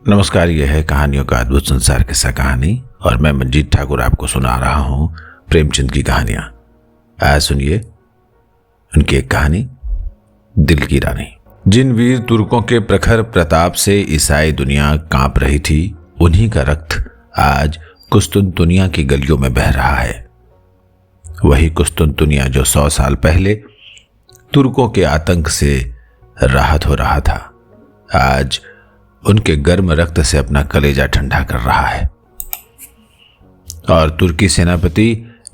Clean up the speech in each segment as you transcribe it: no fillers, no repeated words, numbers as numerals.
नमस्कार, यह है कहानियों का अद्भुत संसार किस्सा कहानी और मैं मंजीत ठाकुर आपको सुना रहा हूं प्रेमचंद की कहानियां। आज सुनिए उनकी एक कहानी, दिल की रानी। जिन वीर तुर्कों के प्रखर प्रताप से ईसाई दुनिया कांप रही थी, उन्हीं का रक्त आज कुस्तुनतुनिया की गलियों में बह रहा है। वही कुस्तुनतुनिया जो 100 साल पहले तुर्कों के आतंक से राहत हो रहा था, आज उनके गर्म रक्त से अपना कलेजा ठंडा कर रहा है। और तुर्की सेनापति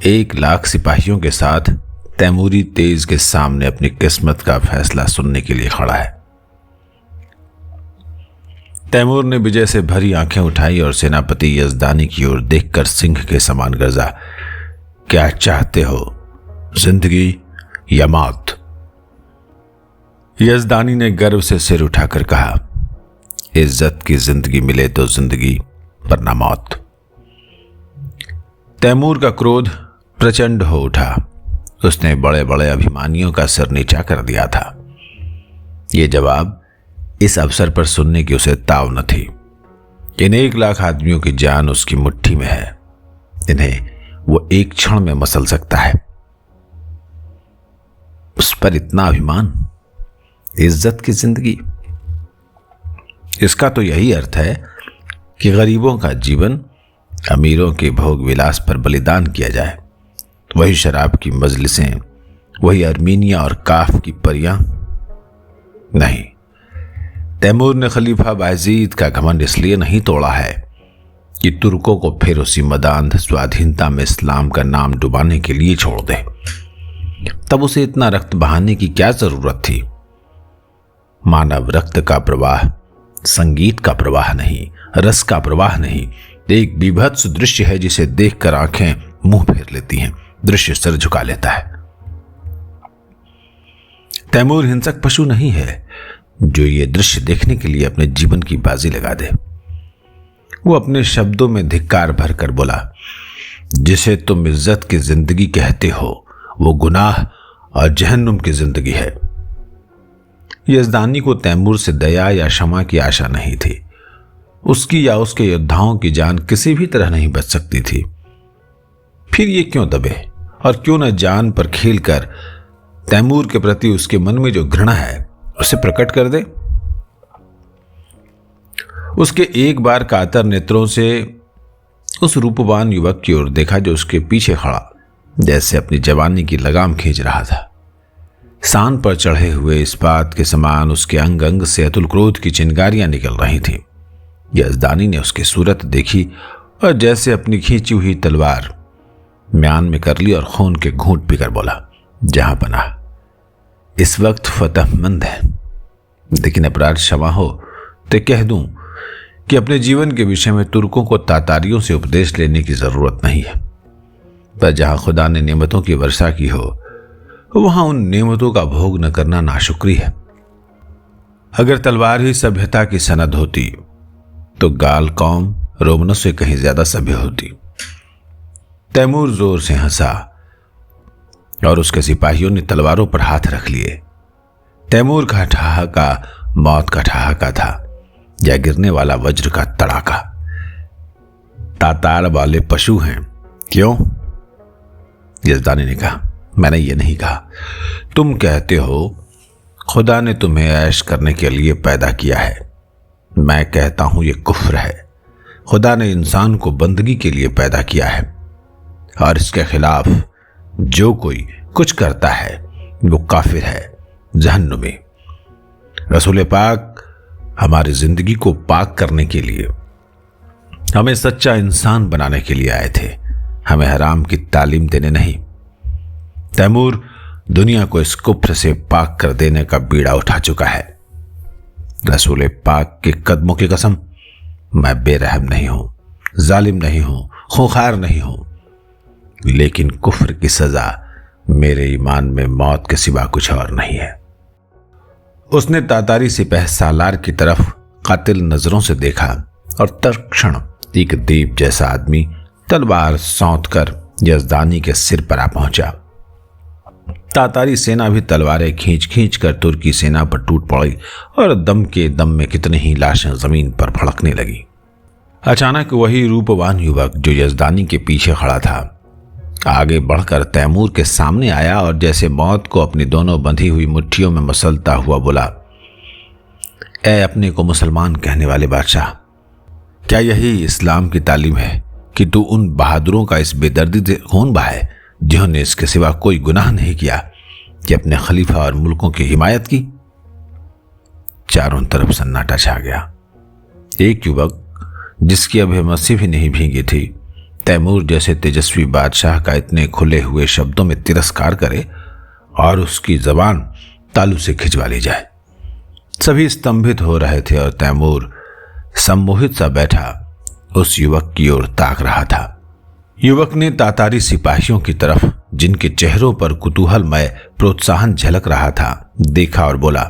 1 लाख सिपाहियों के साथ तैमूरी तेज के सामने अपनी किस्मत का फैसला सुनने के लिए खड़ा है। तैमूर ने विजय से भरी आंखें उठाई और सेनापति यजदानी की ओर देखकर सिंह के समान गरजा, क्या चाहते हो, जिंदगी या मौत? यजदानी ने गर्व से सिर उठाकर कहा, इज्जत की जिंदगी मिले तो जिंदगी, वरना मौत। तैमूर का क्रोध प्रचंड हो उठा। उसने बड़े बड़े अभिमानियों का सिर नीचा कर दिया था। यह जवाब इस अवसर पर सुनने की उसे ताव न थी। इन 1 लाख आदमियों की जान उसकी मुट्ठी में है। इन्हें वो एक क्षण में मसल सकता है। उस पर इतना अभिमान, इज्जत की जिंदगी। इसका तो यही अर्थ है कि गरीबों का जीवन अमीरों के भोग विलास पर बलिदान किया जाए। वही शराब की मजलिसें, वही अर्मीनिया और काफ की परियां। नहीं, तैमूर ने खलीफा बायजीद का घमंड इसलिए नहीं तोड़ा है कि तुर्कों को फिर उसी मदांध स्वाधीनता में इस्लाम का नाम डुबाने के लिए छोड़ दे। तब उसे इतना रक्त बहाने की क्या जरूरत थी? मानव रक्त का प्रवाह संगीत का प्रवाह नहीं, रस का प्रवाह नहीं, एक बीभत्स दृश्य है जिसे देखकर आंखें मुंह फेर लेती हैं, दृश्य सिर झुका लेता है। तैमूर हिंसक पशु नहीं है जो ये दृश्य देखने के लिए अपने जीवन की बाजी लगा दे। वो अपने शब्दों में धिक्कार भरकर बोला, जिसे तुम इज्जत की जिंदगी कहते हो वो गुनाह और जहन्नुम की जिंदगी है। यजदानी को तैमूर से दया या क्षमा की आशा नहीं थी। उसकी या उसके योद्धाओं की जान किसी भी तरह नहीं बच सकती थी। फिर ये क्यों दबे और क्यों न जान पर खेलकर तैमूर के प्रति उसके मन में जो घृणा है उसे प्रकट कर दे। उसके एक बार कातर नेत्रों से उस रूपवान युवक की ओर देखा जो उसके पीछे खड़ा जैसे अपनी जवानी की लगाम खींच रहा था। सान पर चढ़े हुए इस्पात के समान उसके अंग अंग से अतुल क्रोध की चिंगारियां निकल रही थीं। यजदानी ने उसकी सूरत देखी और जैसे अपनी खींची हुई तलवार म्यान में कर ली और खून के घूंट पीकर बोला, जहां पनाह इस वक्त फतहमंद है, लेकिन अपराध क्षमा हो तो कह दूं कि अपने जीवन के विषय में तुर्कों को तातारियों से उपदेश लेने की जरूरत नहीं है। पर जहां खुदा ने नेमतों की वर्षा की हो, वहां उन नेमतों का भोग न करना नाशुक्री है। अगर तलवार ही सभ्यता की सनद होती तो गाल कौम रोमनों से कहीं ज्यादा सभ्य होती। तैमूर जोर से हंसा और उसके सिपाहियों ने तलवारों पर हाथ रख लिए। तैमूर का ठहाका मौत का ठहाका था या गिरने वाला वज्र का तड़ाका। तातार वाले पशु हैं, क्यों? यजदानी ने कहा, मैंने ये नहीं कहा। तुम कहते हो खुदा ने तुम्हें ऐश करने के लिए पैदा किया है। मैं कहता हूं ये कुफ्र है। खुदा ने इंसान को बंदगी के लिए पैदा किया है और इसके खिलाफ जो कोई कुछ करता है वो काफिर है, जहन्नुमी। रसूल पाक हमारी जिंदगी को पाक करने के लिए, हमें सच्चा इंसान बनाने के लिए आए थे, हमें हराम की तालीम देने नहीं। तैमूर दुनिया को इस कुफ्र से पाक कर देने का बीड़ा उठा चुका है। रसूल पाक के कदमों की कसम, मैं बेरहम नहीं हूं, जालिम नहीं हूं, खूंखार नहीं हूं, लेकिन कुफ्र की सजा मेरे ईमान में मौत के सिवा कुछ और नहीं है। उसने तातारी सिपाही सालार की तरफ कातिल नजरों से देखा और तत्क्षण एक दीप जैसा आदमी तलवार सौंध कर यजदानी के सिर पर आ पहुंचा। तातारी सेना भी तलवारें खींच खींच कर तुर्की सेना पर टूट पड़ी और दम के दम में कितनी ही लाशें जमीन पर फड़कने लगी। अचानक वही रूपवान युवक जो यजदानी के पीछे खड़ा था आगे बढ़कर तैमूर के सामने आया और जैसे मौत को अपनी दोनों बंधी हुई मुट्ठियों में मसलता हुआ बोला, ऐ अपने को मुसलमान कहने वाले बादशाह, क्या यही इस्लाम की तालीम है कि तू उन बहादुरों का इस बेदर्दी से खून बहाए जिन्होंने इसके सिवा कोई गुनाह नहीं किया कि अपने खलीफा और मुल्कों की हिमायत की? चारों तरफ सन्नाटा छा गया। एक युवक जिसकी अभेमसी भी नहीं भीगी थी तैमूर जैसे तेजस्वी बादशाह का इतने खुले हुए शब्दों में तिरस्कार करे और उसकी जबान तालू से खिंचवा ली जाए। सभी स्तंभित हो रहे थे और तैमूर सम्मोहित सा बैठा उस युवक की ओर ताक रहा था। युवक ने तातारी सिपाहियों की तरफ, जिनके चेहरों पर कुतूहलमय प्रोत्साहन झलक रहा था, देखा और बोला,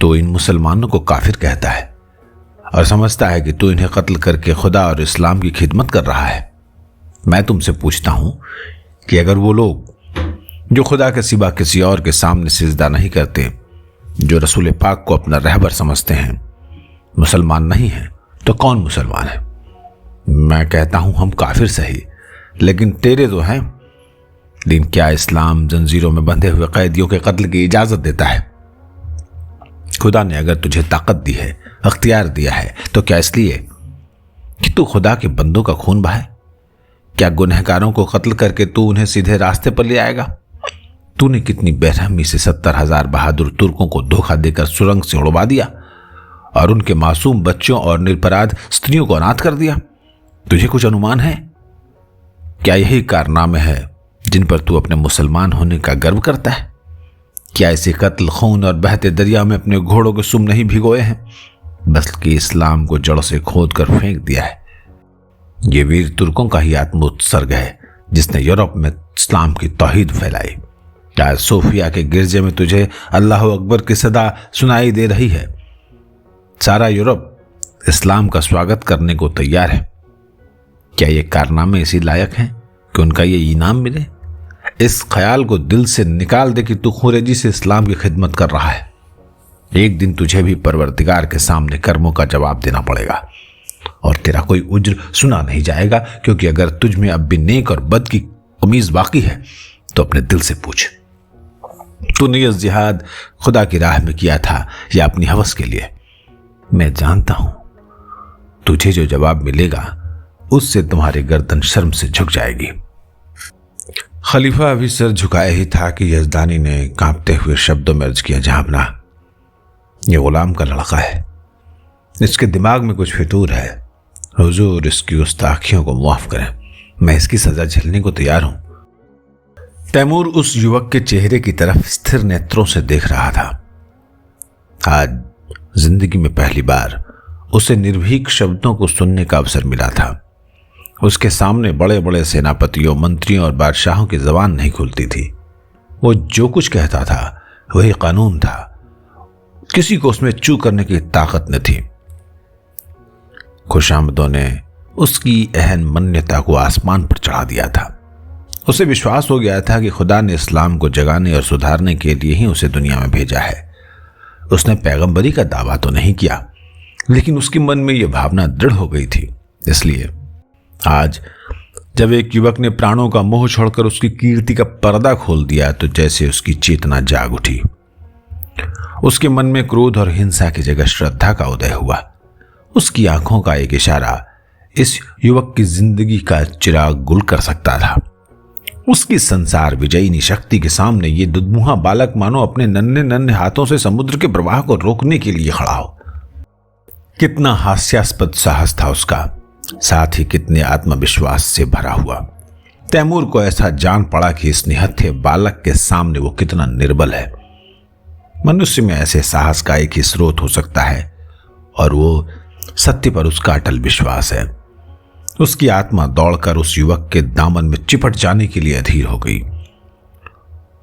तो इन मुसलमानों को काफिर कहता है और समझता है कि तू इन्हें कत्ल करके खुदा और इस्लाम की खिदमत कर रहा है। मैं तुमसे पूछता हूं कि अगर वो लोग जो खुदा के सिवा किसी और के सामने सिजदा नहीं करते, जो रसूल पाक को अपना रहबर समझते हैं, मुसलमान नहीं हैं, तो कौन मुसलमान है? मैं कहता हूं हम काफिर सही, लेकिन तेरे तो हैं। लेकिन क्या इस्लाम जंजीरों में बंधे हुए कैदियों के कत्ल की इजाजत देता है? खुदा ने अगर तुझे ताकत दी है, अख्तियार दिया है, तो क्या इसलिए कि तू खुदा के बंदों का खून बहाए? क्या गुनहगारों को कत्ल करके तू उन्हें सीधे रास्ते पर ले आएगा? तूने कितनी बेरहमी से 70,000 बहादुर तुर्कों को धोखा देकर सुरंग से उड़वा दिया और उनके मासूम बच्चों और निरपराध स्त्रियों को अनाथ कर दिया। तुझे कुछ अनुमान है? क्या यही कारनामे है जिन पर तू अपने मुसलमान होने का गर्व करता है? क्या ऐसे कत्ल, खून और बहते दरिया में अपने घोड़ों के सुम नहीं भिगोए हैं, बल्कि इस्लाम को जड़ से खोद कर फेंक दिया है? ये वीर तुर्कों का ही आत्मोत्सर्ग है जिसने यूरोप में इस्लाम की तौहीद फैलाई। आज सोफिया के गिरजे में तुझे अल्लाह अकबर की सदा सुनाई दे रही है। सारा यूरोप इस्लाम का स्वागत करने को तैयार है। क्या ये कारनामे इसी लायक हैं कि उनका ये इनाम मिले? इस ख्याल को दिल से निकाल दे कि तू खुरेजी से इस्लाम की खिदमत कर रहा है। एक दिन तुझे भी परवरदिगार के सामने कर्मों का जवाब देना पड़ेगा और तेरा कोई उज्र सुना नहीं जाएगा, क्योंकि अगर तुझ में अब भी नेक और बद की कमीज बाकी है तो अपने दिल से पूछ, तूने यह जिहाद खुदा की राह में किया था या अपनी हवस के लिए? मैं जानता हूं तुझे जो जवाब मिलेगा उससे तुम्हारी गर्दन शर्म से झुक जाएगी। खलीफा अभी सिर झुकाए ही था कि यजदानी ने कांपते हुए शब्दों में अर्ज किया, जहांपना, ये गुलाम का लड़का है, इसके दिमाग में कुछ फितूर है। हुजूर इसकी गुस्ताखियों को माफ करें, मैं इसकी सजा झेलने को तैयार हूं। तैमूर उस युवक के चेहरे की तरफ स्थिर नेत्रों से देख रहा था। आज जिंदगी में पहली बार उसे निर्भीक शब्दों को सुनने का अवसर मिला था। उसके सामने बड़े बड़े सेनापतियों, मंत्रियों और बादशाहों की जबान नहीं खुलती थी। वो जो कुछ कहता था वही कानून था, किसी को उसमें चू करने की ताकत न थी। खुशामदों ने उसकी अहन मान्यता को आसमान पर चढ़ा दिया था। उसे विश्वास हो गया था कि खुदा ने इस्लाम को जगाने और सुधारने के लिए ही उसे दुनिया में भेजा है। उसने पैगंबरी का दावा तो नहीं किया, लेकिन उसके मन में यह भावना दृढ़ हो गई थी। इसलिए आज जब एक युवक ने प्राणों का मोह छोड़कर उसकी कीर्ति का पर्दा खोल दिया तो जैसे उसकी चेतना जाग उठी। उसके मन में क्रोध और हिंसा की जगह श्रद्धा का उदय हुआ। उसकी आंखों का एक इशारा इस युवक की जिंदगी का चिराग गुल कर सकता था। उसकी संसार विजयिनी शक्ति के सामने ये दुधमुहा बालक मानो अपने नन्हे नन्हे हाथों से समुद्र के प्रवाह को रोकने के लिए खड़ा हो। कितना हास्यास्पद साहस था उसका, साथ ही कितने आत्मविश्वास से भरा हुआ। तैमूर को ऐसा जान पड़ा कि इस निहत्थे बालक के सामने वो कितना निर्बल है। मनुष्य में ऐसे साहस का एक ही स्रोत हो सकता है और वो सत्य पर उसका अटल विश्वास है। उसकी आत्मा दौड़कर उस युवक के दामन में चिपट जाने के लिए अधीर हो गई।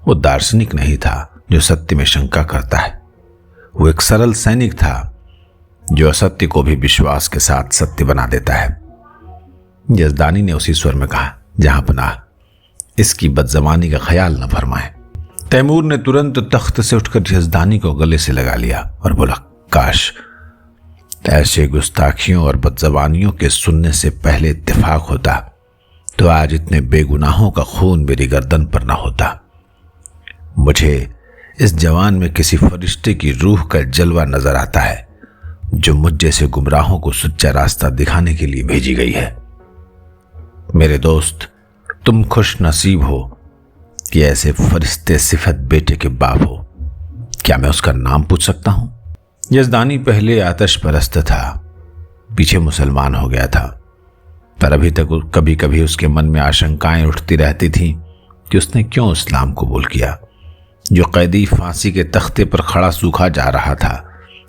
वो दार्शनिक नहीं था जो सत्य में शंका करता है। वो एक सरल सैनिक था जो असत्य को भी विश्वास के साथ सत्य बना देता है। यजदानी ने उसी स्वर में कहा, जहां पनाह, इसकी बदजमानी का ख्याल न फरमाए। तैमूर ने तुरंत तख्त से उठकर यजदानी को गले से लगा लिया और बोला, काश ऐसे गुस्ताखियों और बदजबानियों के सुनने से पहले इत्तेफाक होता तो आज इतने बेगुनाहों का खून मेरी गर्दन पर ना होता। मुझे इस जवान में किसी फरिश्ते की रूह का जलवा नजर आता है जो मुझ जैसे गुमराहों को सच्चा रास्ता दिखाने के लिए भेजी गई है। मेरे दोस्त, तुम खुश नसीब हो कि ऐसे फरिश्ते सिफत बेटे के बाप हो। क्या मैं उसका नाम पूछ सकता हूं? यजदानी पहले आतश परस्त था, पीछे मुसलमान हो गया था, पर अभी तक कभी कभी उसके मन में आशंकाएं उठती रहती थीं कि उसने क्यों इस्लाम कबूल किया। जो कैदी फांसी के तख्ते पर खड़ा सूखा जा रहा था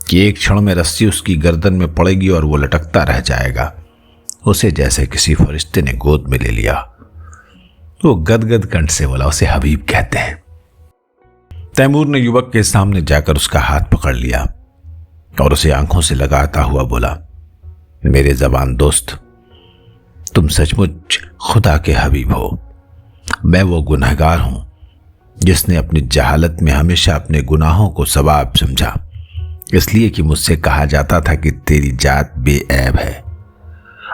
कि एक क्षण में रस्सी उसकी गर्दन में पड़ेगी और वो लटकता रह जाएगा, उसे जैसे किसी फरिश्ते ने गोद में ले लिया। वो गदगद कंठ से बोला, उसे हबीब कहते हैं। तैमूर ने युवक के सामने जाकर उसका हाथ पकड़ लिया और उसे आंखों से लगाता हुआ बोला, मेरे जबान दोस्त, तुम सचमुच खुदा के हबीब हो। मैं वो गुनहगार हूं जिसने अपनी जहालत में हमेशा अपने गुनाहों को सवाब समझा, इसलिए कि मुझसे कहा जाता था कि तेरी जात बेऐब है।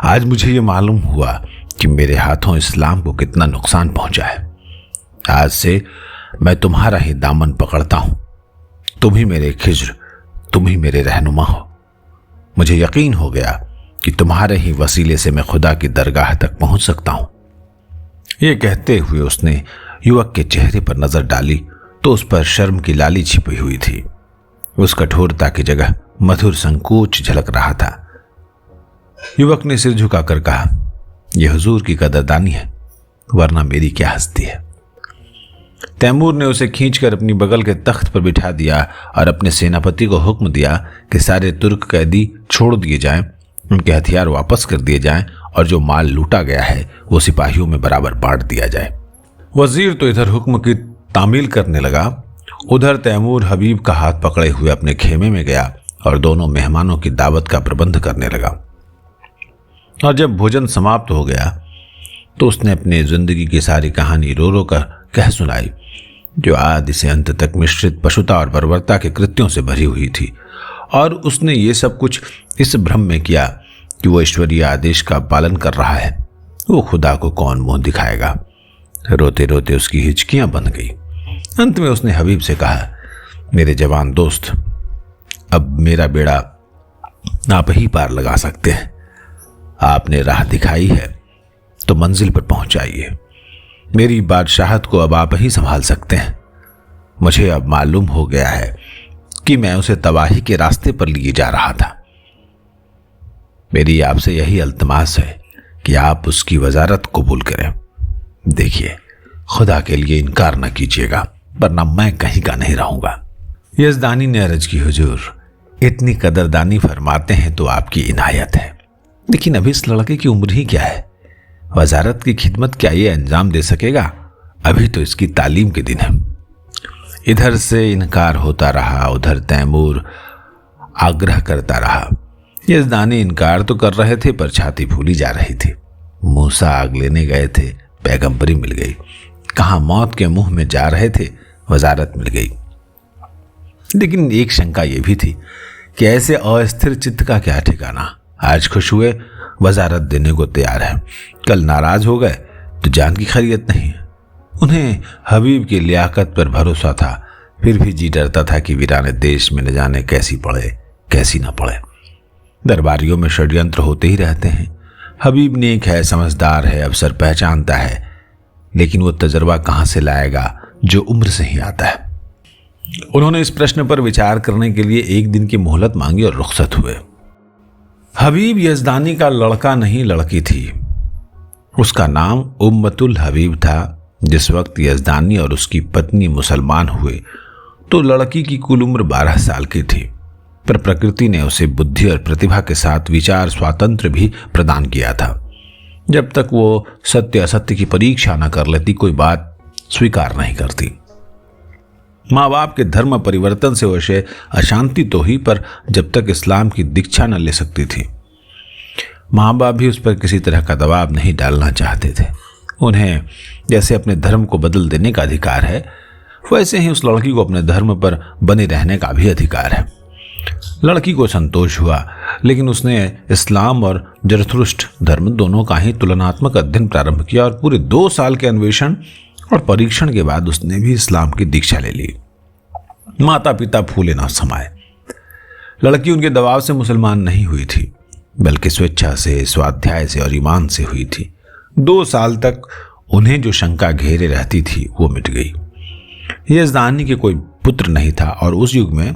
आज मुझे ये मालूम हुआ कि मेरे हाथों इस्लाम को कितना नुकसान पहुंचा है। आज से मैं तुम्हारा ही दामन पकड़ता हूं। तुम ही मेरे खिज्र, तुम ही मेरे रहनुमा हो। मुझे यकीन हो गया कि तुम्हारे ही वसीले से मैं खुदा की दरगाह तक पहुंच सकता हूं। ये कहते हुए उसने युवक के चेहरे पर नजर डाली तो उस पर शर्म की लाली छिपी हुई थी। उस कठोरता की जगह मधुर संकोच झलक रहा था। युवक ने सिर झुकाकर कहा, यह हुजूर की कदरदानी है, वरना मेरी क्या हस्ती है। तैमूर ने उसे खींचकर अपनी बगल के तख्त पर बिठा दिया और अपने सेनापति को हुक्म दिया कि सारे तुर्क कैदी छोड़ दिए जाएं, उनके हथियार वापस कर दिए जाएं और जो माल लूटा गया है वो सिपाहियों में बराबर बांट दिया जाए। वजीर तो इधर हुक्म की तामील करने लगा, उधर तैमूर हबीब का हाथ पकड़े हुए अपने खेमे में गया और दोनों मेहमानों की दावत का प्रबंध करने लगा। और जब भोजन समाप्त हो गया तो उसने अपनी जिंदगी की सारी कहानी रो रो कर कह सुनाई, जो आदि से अंत तक मिश्रित पशुता और बर्बरता के कृत्यों से भरी हुई थी। और उसने ये सब कुछ इस भ्रम में किया कि वो ईश्वरीय आदेश का पालन कर रहा है, वो खुदा को कौन मुंह दिखाएगा। रोते रोते उसकी हिचकियां बंध गई। अंत में उसने हबीब से कहा, मेरे जवान दोस्त, अब मेरा बेड़ा आप ही पार लगा सकते हैं। आपने राह दिखाई है तो मंजिल पर पहुंचाइए। मेरी बादशाहत को अब आप ही संभाल सकते हैं। मुझे अब मालूम हो गया है कि मैं उसे तबाही के रास्ते पर लिए जा रहा था। मेरी आपसे यही अल्तमास है कि आप उसकी वजारत कबूल करें। देखिए, खुदा के लिए इनकार न कीजिएगा, वरना मैं कहीं का नहीं रहूंगा। यजदानी ने अर्ज की, हुजूर, इतनी कदरदानी फरमाते हैं तो आपकी इनायत है, लेकिन अभी इस लड़के की उम्र ही क्या है? वजारत की खिदमत क्या ये अंजाम दे सकेगा? अभी तो इसकी तालीम के दिन है। इधर से इनकार होता रहा, उधर तैमूर आग्रह करता रहा। यजदानी इनकार तो कर रहे थे पर छाती फूली जा रही थी। मूसा आग लेने गए थे, पैगंबरी मिल गई। कहां मौत के मुंह में जा रहे थे, वजारत मिल गई। लेकिन एक शंका यह भी थी कि ऐसे अस्थिर चित्त का क्या ठिकाना। आज खुश हुए, वजारत देने को तैयार है, कल नाराज हो गए तो जान की खैरियत नहीं। उन्हें हबीब की लियाकत पर भरोसा था, फिर भी जी डरता था कि वीराने देश में न जाने कैसी पड़े कैसी ना पड़े। दरबारियों में षड्यंत्र होते ही रहते हैं। हबीब नेक है, समझदार है, अवसर पहचानता है, लेकिन वो तजर्बा कहां से लाएगा जो उम्र से ही आता है। उन्होंने इस प्रश्न पर विचार करने के लिए एक दिन की मोहलत मांगी और रुखसत हुए। हबीब यजदानी का लड़का नहीं, लड़की थी। उसका नाम उम्मतुल हबीब था। जिस वक्त यजदानी और उसकी पत्नी मुसलमान हुए तो लड़की की कुल उम्र 12 साल की थी, पर प्रकृति ने उसे बुद्धि और प्रतिभा के साथ विचार स्वातंत्र भी प्रदान किया था। जब तक वो सत्य असत्य की परीक्षा न कर लेती, कोई बात स्वीकार नहीं करती। माँ बाप के धर्म परिवर्तन से उसे अशांति तो ही, पर जब तक इस्लाम की दीक्षा न ले सकती थी। माँ बाप भी उस पर किसी तरह का दबाव नहीं डालना चाहते थे। उन्हें जैसे अपने धर्म को बदल देने का अधिकार है, वैसे ही उस लड़की को अपने धर्म पर बने रहने का भी अधिकार है। लड़की को संतोष हुआ, लेकिन उसने इस्लाम और जरथुस्ट्र धर्म दोनों का ही तुलनात्मक अध्ययन प्रारंभ किया और पूरे 2 साल के अन्वेषण और परीक्षण के बाद उसने भी इस्लाम की दीक्षा ले ली। माता पिता फूले न समाये। लड़की उनके दबाव से मुसलमान नहीं हुई थी, बल्कि स्वेच्छा से, स्वाध्याय से और ईमान से हुई थी। 2 साल तक उन्हें जो शंका घेरे रहती थी वो मिट गई। यज़दानी के कोई पुत्र नहीं था और उस युग में,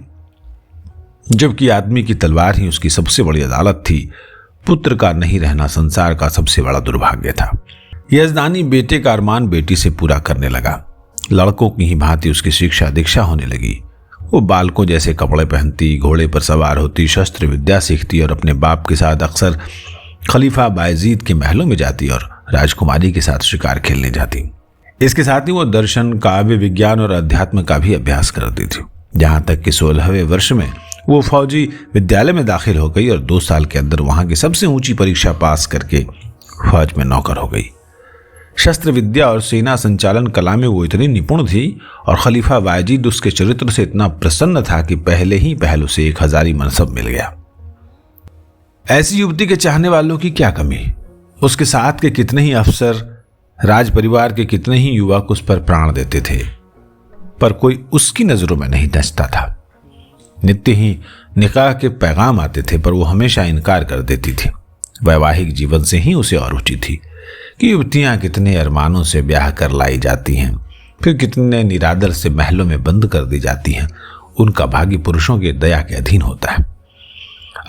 जबकि आदमी की तलवार ही उसकी सबसे बड़ी अदालत थी, पुत्र का नहीं रहना संसार का सबसे बड़ा दुर्भाग्य था। यज़दानी बेटे का अरमान बेटी से पूरा करने लगा। लड़कों की ही भांति उसकी शिक्षा दीक्षा होने लगी। वो बालकों जैसे कपड़े पहनती, घोड़े पर सवार होती, शस्त्र विद्या सीखती और अपने बाप के साथ अक्सर खलीफा बायजीद के महलों में जाती और राजकुमारी के साथ शिकार खेलने जाती। इसके साथ ही वो दर्शन, काव्य, विज्ञान और अध्यात्म का भी अभ्यास करती थी। जहां तक कि 16वें वर्ष में वो फौजी विद्यालय में दाखिल हो गई और 2 साल के अंदर वहां की सबसे ऊंची परीक्षा पास करके फौज में नौकर हो गई। शस्त्र विद्या और सेना संचालन कला में वो इतनी निपुण थी और खलीफा बायजीद उसके चरित्र से इतना प्रसन्न था कि पहले ही पहल उसे 1000 मनसब मिल गया। ऐसी युवती के चाहने वालों की क्या कमी। उसके साथ के कितने ही अफसर, राज परिवार के कितने ही युवक उस पर प्राण देते थे, पर कोई उसकी नजरों में नहीं धंसता था। नित्य ही निकाह के पैगाम आते थे, पर वो हमेशा इनकार कर देती थी। वैवाहिक जीवन से ही उसे और रुचि थी कि युवतियां कितने अरमानों से ब्याह कर लाई जाती हैं, फिर कितने निरादर से महलों में बंद कर दी जाती हैं। उनका भाग्य पुरुषों की दया के अधीन होता है।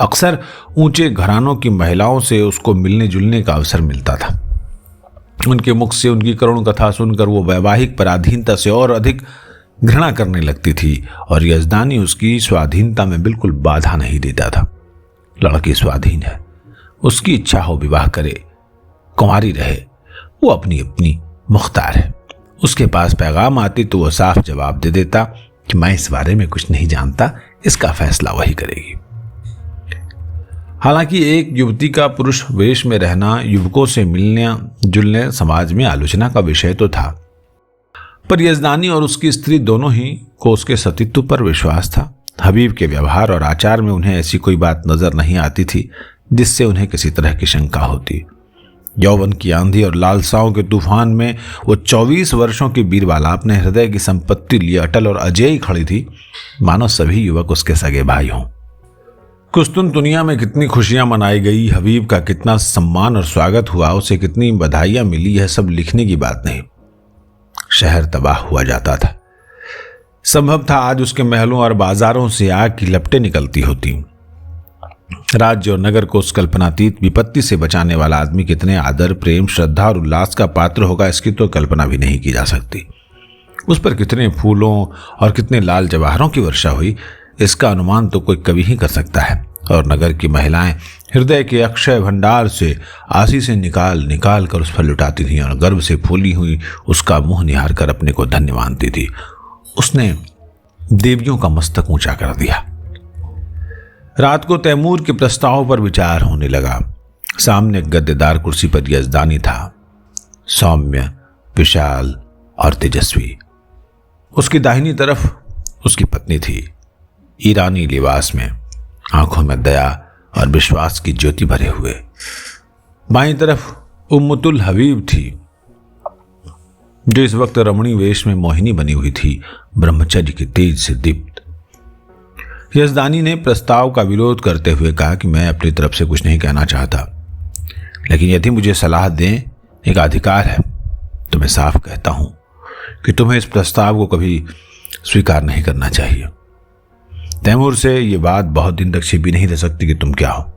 अक्सर ऊंचे घरानों की महिलाओं से उसको मिलने जुलने का अवसर मिलता था। उनके मुख से उनकी करुण कथा सुनकर वो वैवाहिक पराधीनता से और अधिक घृणा करने लगती थी और यज़दानी उसकी स्वाधीनता में बिल्कुल बाधा नहीं देता था। लड़की स्वाधीन है, उसकी इच्छा हो विवाह करे, कुंवारी रहे, वो अपनी अपनी मुख्तार है। उसके पास पैगाम आती तो वो साफ जवाब दे देता कि मैं इस बारे में कुछ नहीं जानता, इसका फैसला वही करेगी। हालांकि एक युवती का पुरुष वेश में रहना, युवकों से मिलने जुलने समाज में आलोचना का विषय तो था, पर यज़दानी और उसकी स्त्री दोनों ही को उसके सतीत्व पर विश्वास था। हबीब के व्यवहार और आचार में उन्हें ऐसी कोई बात नजर नहीं आती थी जिससे उन्हें किसी तरह की शंका होती। यौवन की आंधी और लालसाओं के तूफान में वो 24 वर्षों की बीरबाला अपने हृदय की संपत्ति लिए अटल और अजेय खड़ी थी, मानो सभी युवक उसके सगे भाई हों। कुस्तुन दुनिया में कितनी खुशियां मनाई गई, हबीब का कितना सम्मान और स्वागत हुआ, उसे कितनी बधाइयां मिली, यह सब लिखने की बात नहीं। शहर तबाह हुआ जाता था। संभव था आज उसके महलों और बाजारों से आग की लपटें निकलती होती। राज्य और नगर को उस कल्पनातीत विपत्ति से बचाने वाला आदमी कितने आदर, प्रेम, श्रद्धा और उल्लास का पात्र होगा, इसकी तो कल्पना भी नहीं की जा सकती। उस पर कितने फूलों और कितने लाल जवाहरों की वर्षा हुई, इसका अनुमान तो कोई कवि ही कर सकता है। और नगर की महिलाएं हृदय के अक्षय भंडार से आशीषें निकाल निकाल कर उस पर लुटाती थीं और गर्व से फूली हुई उसका मुंह निहार कर अपने को धन्य मानती थी। उसने देवियों का मस्तक ऊंचा कर दिया। रात को तैमूर के प्रस्ताव पर विचार होने लगा। सामने गद्देदार कुर्सी पर यज़दानी था, सौम्य, विशाल और तेजस्वी। उसकी दाहिनी तरफ उसकी पत्नी थी, ईरानी लिबास में, आंखों में दया और विश्वास की ज्योति भरे हुए। बाईं तरफ उम्मतुल हबीब थी, जो इस वक्त रमणी वेश में मोहिनी बनी हुई थी, ब्रह्मचर्य के तेज से दीप्त। यज़दानी ने प्रस्ताव का विरोध करते हुए कहा कि मैं अपनी तरफ से कुछ नहीं कहना चाहता, लेकिन यदि मुझे सलाह दें एक अधिकार है, तो मैं साफ कहता हूं कि तुम्हें इस प्रस्ताव को कभी स्वीकार नहीं करना चाहिए। तैमूर से ये बात बहुत दिन तक छिपी नहीं रह सकती कि तुम क्या हो।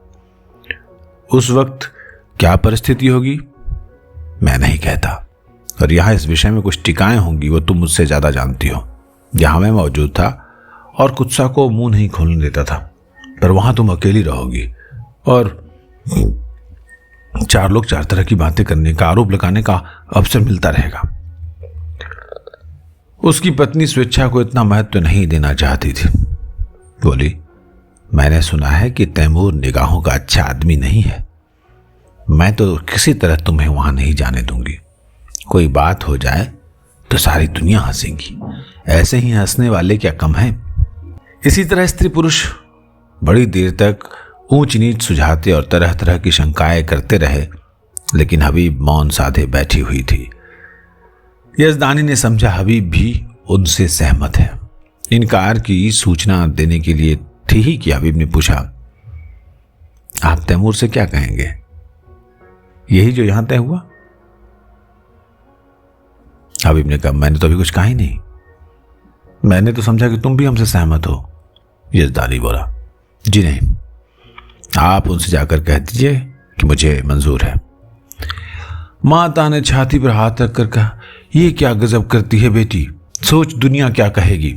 उस वक्त क्या परिस्थिति होगी मैं नहीं कहता, और यहां इस विषय में कुछ टिकाएं होंगी वो तुम मुझसे ज्यादा जानती हो। यहां मैं मौजूद था और कुत्सा को मुंह नहीं खोलने देता था, पर वहां तुम अकेली रहोगी और 4 लोग 4 तरह की बातें करने का, आरोप लगाने का अवसर मिलता रहेगा। उसकी पत्नी स्वेच्छा को इतना महत्व नहीं देना चाहती थी। बोली, मैंने सुना है कि तैमूर निगाहों का अच्छा आदमी नहीं है। मैं तो किसी तरह तुम्हें वहां नहीं जाने दूंगी। कोई बात हो जाए तो सारी दुनिया हंसेगी, ऐसे ही हंसने वाले क्या कम हैं। इसी तरह स्त्री पुरुष बड़ी देर तक ऊंच नीच सुझाते और तरह तरह की शंकाएं करते रहे, लेकिन हबीब मौन साधे बैठी हुई थी। यजदानी ने समझा हबीब भी उनसे सहमत है। इनकार की सूचना देने के लिए थी ही कि हबीब ने पूछा, आप तैमूर से क्या कहेंगे? यही जो यहां तय हुआ? हबीब ने कहा, मैंने तो अभी कुछ कहा ही नहीं, मैंने तो समझा कि तुम भी हमसे सहमत हो। यजदानी बोला, जी नहीं, आप उनसे जाकर कह दीजिए कि मुझे मंजूर है। माता ने छाती पर हाथ रखकर कहा, ये क्या गजब करती है बेटी, सोच दुनिया क्या कहेगी।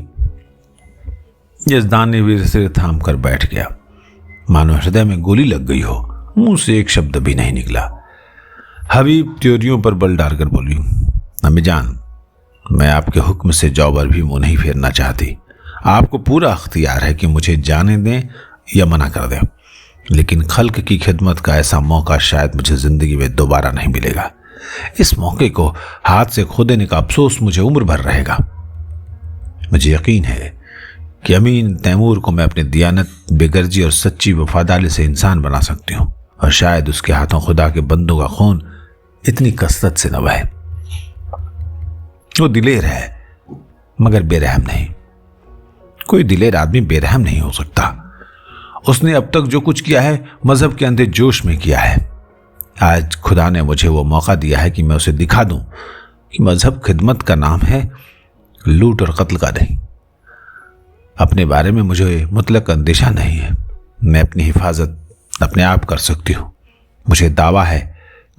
यजदानी वीर सिर थाम कर बैठ गया, मानो हृदय में गोली लग गई हो। मुंह से एक शब्द भी नहीं निकला। हबीब त्योरियों पर बल डालकर बोली, अम्मी जान, मैं आपके हुक्म से जौ भर भी मुंह नहीं फेरना चाहती। आपको पूरा अख्तियार है कि मुझे जाने दें या मना कर दें, लेकिन खल्क की खिदमत का ऐसा मौका शायद मुझे जिंदगी में दोबारा नहीं मिलेगा। इस मौके को हाथ से खो देने का अफसोस मुझे उम्र भर रहेगा। मुझे यकीन है कि अमीन तैमूर को मैं अपनी दियानत, बेगर्जी और सच्ची वफादारी से इंसान बना सकती हूँ, और शायद उसके हाथों खुदा के बंदों का खून इतनी कसरत से न बहे। वो दिलेर है मगर बेरहम नहीं। कोई दिलेर आदमी बेरहम नहीं हो सकता। उसने अब तक जो कुछ किया है मजहब के अंधे जोश में किया है। आज खुदा ने मुझे वो मौका दिया है कि मैं उसे दिखा दूं कि मजहब खिदमत का नाम है, लूट और कत्ल का नहीं। अपने बारे में मुझे मुतलक अंदेशा नहीं है। मैं अपनी हिफाजत अपने आप कर सकती हूँ। मुझे दावा है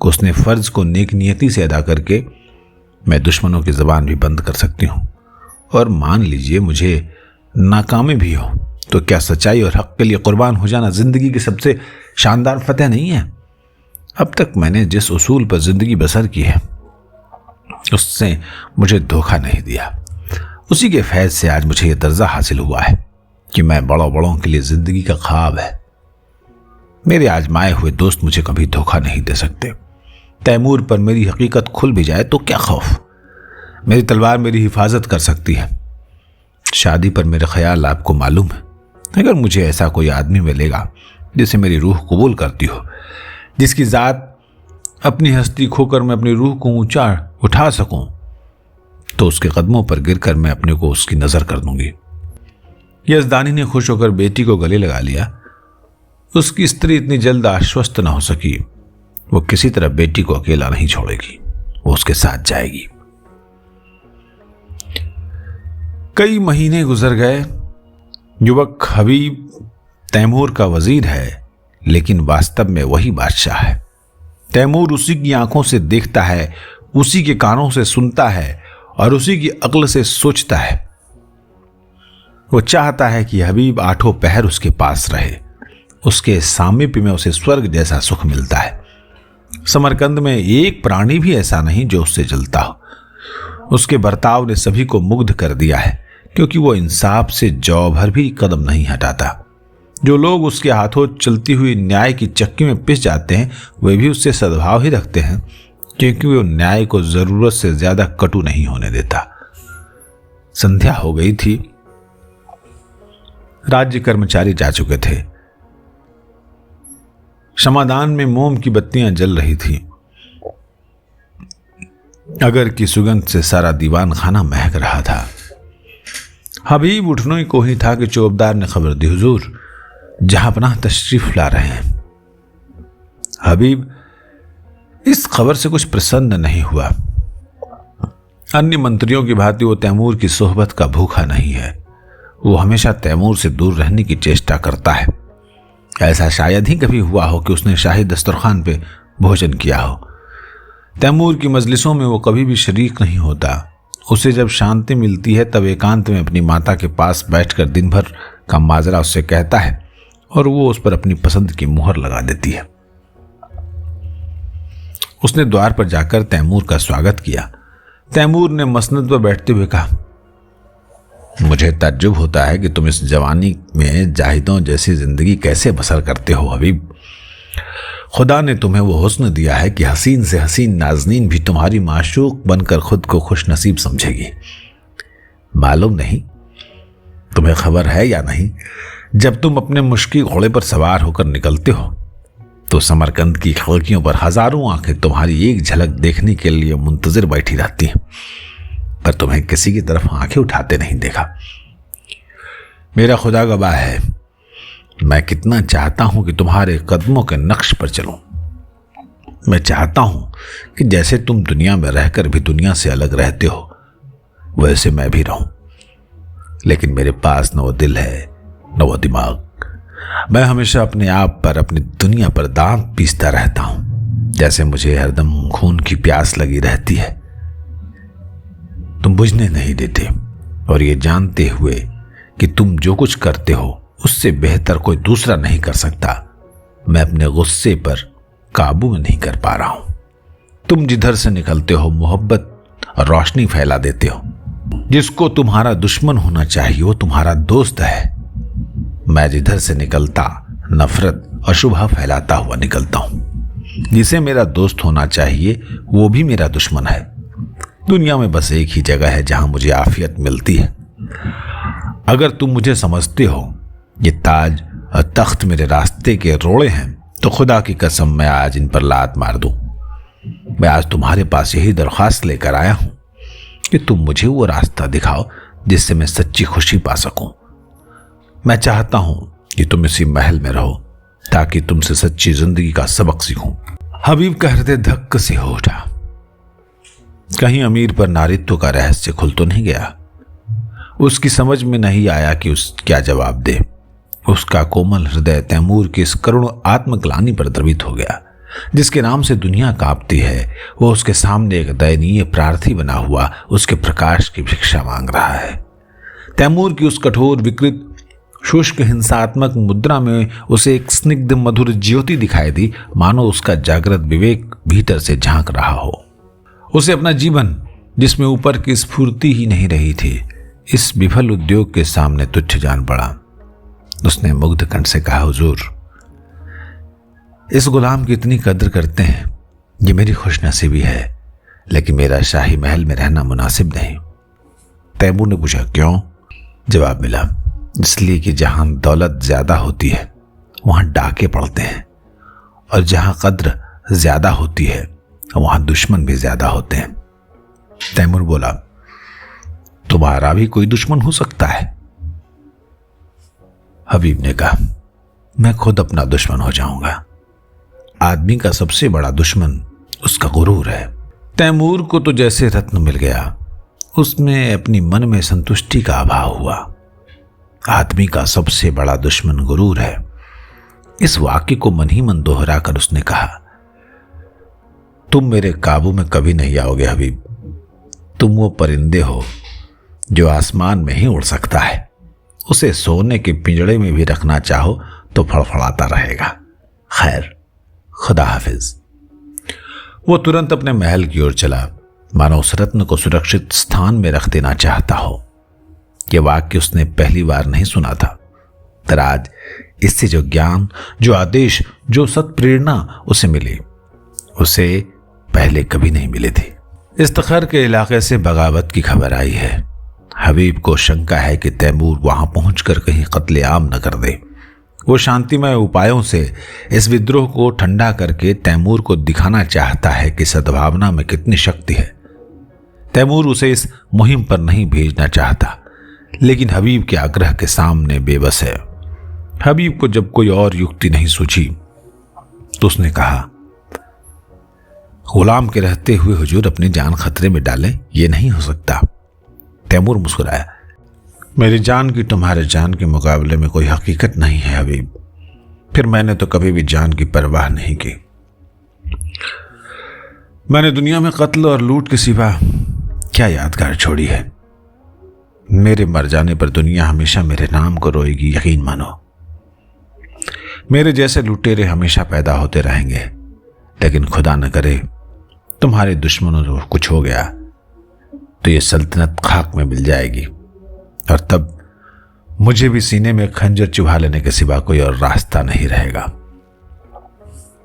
कि उसने फर्ज को नेक नियति से अदा करके मैं दुश्मनों की ज़बान भी बंद कर सकती हूँ। और मान लीजिए मुझे नाकामी भी हो तो क्या सच्चाई और हक के लिए कुर्बान हो जाना जिंदगी की सबसे शानदार फतेह नहीं है? अब तक मैंने जिस उसूल पर जिंदगी बसर की है उससे मुझे धोखा नहीं दिया। उसी के फैज़ से आज मुझे यह दर्जा हासिल हुआ है कि मैं बड़ों बड़ों के लिए जिंदगी का ख्वाब है। मेरे आजमाए हुए दोस्त मुझे कभी धोखा नहीं दे सकते। तैमूर पर मेरी हकीकत खुल भी जाए तो क्या खौफ, मेरी तलवार मेरी हिफाजत कर सकती है। शादी पर मेरे ख्याल आपको मालूम है। अगर मुझे ऐसा कोई आदमी मिलेगा जिसे मेरी रूह कबूल करती हो, जिसकी ज़ात अपनी हस्ती खोकर मैं अपनी रूह को ऊंचा उठा सकूं, तो उसके कदमों पर गिरकर मैं अपने को उसकी नजर कर दूंगी। यजदानी ने खुश होकर बेटी को गले लगा लिया। उसकी स्त्री इतनी जल्द आश्वस्त न हो सकी। वो किसी तरह बेटी को अकेला नहीं छोड़ेगी, वो उसके साथ जाएगी। कई महीने गुजर गए। युवक हबीब तैमूर का वजीर है, लेकिन वास्तव में वही बादशाह है। तैमूर उसी की आंखों से देखता है, उसी के कानों से सुनता है और उसी की अक्ल से सोचता है। वो चाहता है कि हबीब आठों पहर उसके पास रहे। उसके सामीप्य में उसे स्वर्ग जैसा सुख मिलता है। समरकंद में एक प्राणी भी ऐसा नहीं जो उससे जलता हो। उसके बर्ताव ने सभी को मुग्ध कर दिया है, क्योंकि वो इंसाफ से जौ भर भी कदम नहीं हटाता। जो लोग उसके हाथों चलती हुई न्याय की चक्की में पिस जाते हैं, वे भी उससे सद्भाव ही रखते हैं, क्योंकि वो न्याय को जरूरत से ज्यादा कटु नहीं होने देता। संध्या हो गई थी। राज्य कर्मचारी जा चुके थे। क्षमादान में मोम की बत्तियां जल रही थी। अगर की सुगंध से सारा दीवान खाना महक रहा था। हबीब उठने को ही था कि चौबदार ने खबर दी, हुजूर जहांपनाह तशरीफ ला रहे हैं। हबीब इस खबर से कुछ प्रसन्न नहीं हुआ। अन्य मंत्रियों की भांति वो तैमूर की सोहबत का भूखा नहीं है। वो हमेशा तैमूर से दूर रहने की चेष्टा करता है। ऐसा शायद ही कभी हुआ हो कि उसने शाही दस्तरखान पे भोजन किया हो। तैमूर की मजलिसों में वो कभी भी शरीक नहीं होता। उसे जब शांति मिलती है तब एकांत में अपनी माता के पास बैठकर दिन भर का माजरा उससे कहता है और वो उस पर अपनी पसंद की मुहर लगा देती है। उसने द्वार पर जाकर तैमूर का स्वागत किया। तैमूर ने मसनद पर बैठते हुए कहा, मुझे ताज्जुब होता है कि तुम इस जवानी में जाहिदों जैसी जिंदगी कैसे बसर करते हो हबीब। खुदा ने तुम्हें वो हुस्न दिया है कि हसीन से हसीन नाज़नीन भी तुम्हारी माशूक बनकर खुद को खुश नसीब समझेगी। मालूम नहीं तुम्हें खबर है या नहीं, जब तुम अपने मुश्किल घोड़े पर सवार होकर निकलते हो तो समरकंद की खिड़कियों पर हजारों आंखें तुम्हारी एक झलक देखने के लिए मुंतजिर बैठी रहती हैं, पर तुम्हें किसी की तरफ आंखें उठाते नहीं देखा। मेरा खुदा गवाह है, मैं कितना चाहता हूं कि तुम्हारे कदमों के नक्श पर चलूं। मैं चाहता हूं कि जैसे तुम दुनिया में रहकर भी दुनिया से अलग रहते हो वैसे मैं भी रहूं, लेकिन मेरे पास न वो दिल है न वो दिमाग। मैं हमेशा अपने आप पर, अपनी दुनिया पर दांत पीसता रहता हूं, जैसे मुझे हरदम खून की प्यास लगी रहती है। तुम बुझने नहीं देते, और ये जानते हुए कि तुम जो कुछ करते हो उससे बेहतर कोई दूसरा नहीं कर सकता, मैं अपने गुस्से पर काबू में नहीं कर पा रहा हूं। तुम जिधर से निकलते हो मोहब्बत और रोशनी फैला देते हो। जिसको तुम्हारा दुश्मन होना चाहिए वो तुम्हारा दोस्त है। मैं जिधर से निकलता नफरत और शुभा फैलाता हुआ निकलता हूं। जिसे मेरा दोस्त होना चाहिए वो भी मेरा दुश्मन है। दुनिया में बस एक ही जगह है जहां मुझे आफियत मिलती है। अगर तुम मुझे समझते हो ये ताज और तख्त मेरे रास्ते के रोड़े हैं तो खुदा की कसम मैं आज इन पर लात मार दूं। मैं आज तुम्हारे पास यही दरख्वास्त लेकर आया हूं कि तुम मुझे वो रास्ता दिखाओ जिससे मैं सच्ची खुशी पा सकूं। मैं चाहता हूं कि तुम इसी महल में रहो ताकि तुमसे सच्ची जिंदगी का सबक सीखूं। हबीब का हृदय धक्क से हो उठा। कहीं अमीर पर नारित्व का रहस्य खुल तो नहीं गया। उसकी समझ में नहीं आया कि उस क्या जवाब दे। उसका कोमल हृदय तैमूर की इस करुण आत्मग्लानि पर द्रवित हो गया। जिसके नाम से दुनिया कांपती है वो उसके सामने एक दयनीय प्रार्थी बना हुआ उसके प्रकाश की भिक्षा मांग रहा है। तैमूर की उस कठोर विकृत शुष्क हिंसात्मक मुद्रा में उसे एक स्निग्ध मधुर ज्योति दिखाई दी, मानो उसका जागृत विवेक भीतर से झांक रहा हो। उसे अपना जीवन, जिसमें ऊपर की स्फूर्ति ही नहीं रही थी, इस विफल उद्योग के सामने तुच्छ जान पड़ा। उसने मुग्ध कंठ से कहा, हुजूर, इस गुलाम की इतनी कद्र करते हैं, ये मेरी खुशनसीबी है, लेकिन मेरा शाही महल में रहना मुनासिब नहीं। तैमूर ने पूछा, क्यों? जवाब मिला, इसलिए कि जहां दौलत ज्यादा होती है वहां डाके पड़ते हैं, और जहां कद्र ज्यादा होती है वहां दुश्मन भी ज्यादा होते हैं। तैमूर बोला, तुम्हारा भी कोई दुश्मन हो सकता है? हबीब ने कहा, मैं खुद अपना दुश्मन हो जाऊंगा। आदमी का सबसे बड़ा दुश्मन उसका गुरूर है। तैमूर को तो जैसे रत्न मिल गया, उसमें अपनी मन में संतुष्टि का अभाव हुआ। आदमी का सबसे बड़ा दुश्मन गुरूर है। इस वाक्य को मन ही मन दोहराकर उसने कहा, तुम मेरे काबू में कभी नहीं आओगे हबीब। तुम वो परिंदे हो जो आसमान में ही उड़ सकता है। उसे सोने के पिंजड़े में भी रखना चाहो तो फड़फड़ाता रहेगा। खैर, खुदा हाफिज। वो तुरंत अपने महल की ओर चला, मानो उस रत्न को सुरक्षित स्थान में रख देना चाहता हो। यह वाक्य उसने पहली बार नहीं सुना था, पर आज इससे जो ज्ञान, जो आदेश, जो सत्प्रेरणा उसे मिली, उसे पहले कभी नहीं मिली थी। इस्तखर के इलाके से बगावत की खबर आई है। हबीब को शंका है कि तैमूर वहां पहुंचकर कहीं कत्लेआम न कर दे। वो शांतिमय उपायों से इस विद्रोह को ठंडा करके तैमूर को दिखाना चाहता है कि सद्भावना में कितनी शक्ति है। तैमूर उसे इस मुहिम पर नहीं भेजना चाहता, लेकिन हबीब के आग्रह के सामने बेबस है। हबीब को जब कोई और युक्ति नहीं सूझी तो उसने कहा, गुलाम के रहते हुए हुजूर अपनी जान खतरे में डालें, यह नहीं हो सकता। तैमूर मुस्कुराया, मेरी जान की तुम्हारे जान के मुकाबले में कोई हकीकत नहीं है हबीब। फिर मैंने तो कभी भी जान की परवाह नहीं की। मैंने दुनिया में कत्ल और लूट के सिवा क्या यादगार छोड़ी है। मेरे मर जाने पर दुनिया हमेशा मेरे नाम को रोएगी, यकीन मानो। मेरे जैसे लुटेरे हमेशा पैदा होते रहेंगे, लेकिन खुदा न करे तुम्हारे दुश्मनों को कुछ हो गया तो ये सल्तनत खाक में मिल जाएगी, और तब मुझे भी सीने में खंजर चुभा लेने के सिवा कोई और रास्ता नहीं रहेगा।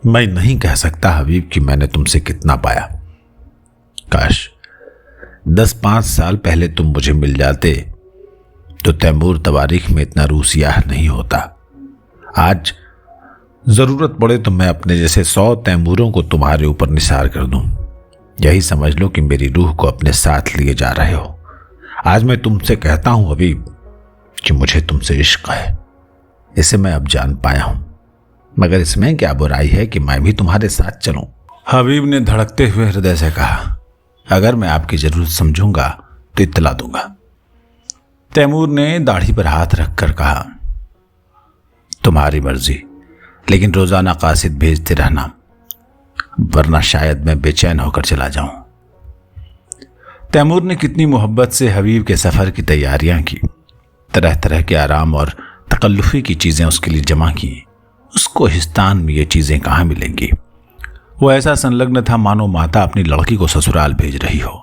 मैं नहीं कह सकता हबीब कि मैंने तुमसे कितना पाया। काश 10-5 साल पहले तुम मुझे मिल जाते तो तैमूर तवारीख में इतना रूसियाह नहीं होता। आज जरूरत पड़े तो मैं अपने जैसे 100 तैमूरों को तुम्हारे ऊपर निसार कर दूं। यही समझ लो कि मेरी रूह को अपने साथ लिए जा रहे हो। आज मैं तुमसे कहता हूं हबीब कि मुझे तुमसे इश्क है। इसे मैं अब जान पाया हूं, मगर इसमें क्या बुराई है कि मैं भी तुम्हारे साथ चलूं? हबीब ने धड़कते हुए हृदय से कहा, अगर मैं आपकी जरूरत समझूंगा तो इत्तला दूंगा। तैमूर ने दाढ़ी पर हाथ रखकर कहा, तुम्हारी मर्जी, लेकिन रोजाना कासिद भेजते रहना, वरना शायद मैं बेचैन होकर चला जाऊं। तैमूर ने कितनी मोहब्बत से हबीब के सफर की तैयारियां की, तरह तरह के आराम और तकल्लुफी की चीजें उसके लिए जमा की। उसको हिस्तान में ये चीजें कहाँ मिलेंगी? वो ऐसा संलग्न था मानो माता अपनी लड़की को ससुराल भेज रही हो।